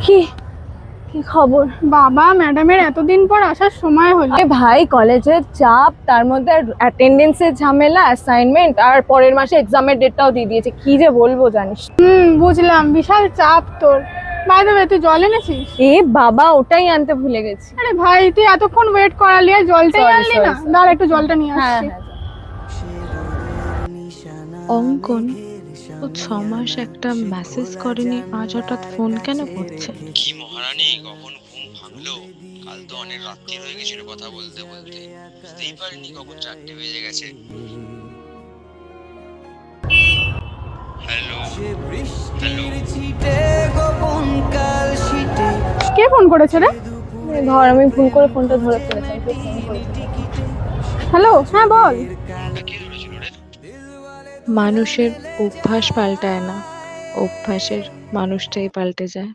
কি কি খবর? বাবা, ম্যাডামের এতদিন পর আসার সময় হলো। ভাই, কলেজের চাপ, তার মধ্যে অ্যাটেন্ডেন্সের ঝামেলা, অ্যাসাইনমেন্ট, আর পরের মাসে এক্সামের ডেটটাও দিয়ে দিয়েছে। কি যে বলবো জানিস। বুঝলাম, বিশাল চাপ তোর। বাই দ্য ওয়ে, তুই জল এনেছিস? এ বাবা, ওটাই আনতে ভুলে গেছি। আরে ভাই, তুই এতক্ষণ ওয়েট করালি আর জলটাই Sorry, আনলি sorry, না। sorry. দাঁড়া, একটু জলটা নিয়ে হ্যাঁ আসছি। হ্যাঁ, অঙ্কন, ও 6 মাস একটা মেসেজ করেনি, আজ হঠাৎ ফোন কেন করছে? কি মহারানী, কখন ঘুম ভাঙলো? কাল তো অনেক রাত্রি হয়ে গেছিল কথা বলতে বলতে, বুঝতেই পারিনি কখন 4টে বেজে গেছে। Hello hello. কে ফোন করেছে রে? ধর, আমি ভুল করে ফোনটা ধরে ফেলেছি। আমি তোকে ফোন করেছি। হ্যালো, হ্যাঁ বল। ফোনটা কে ধরেছিল রে? মানুষের অভ্যাস পাল্টায় না, অভ্যাসের মানুষটাই পাল্টে যায়।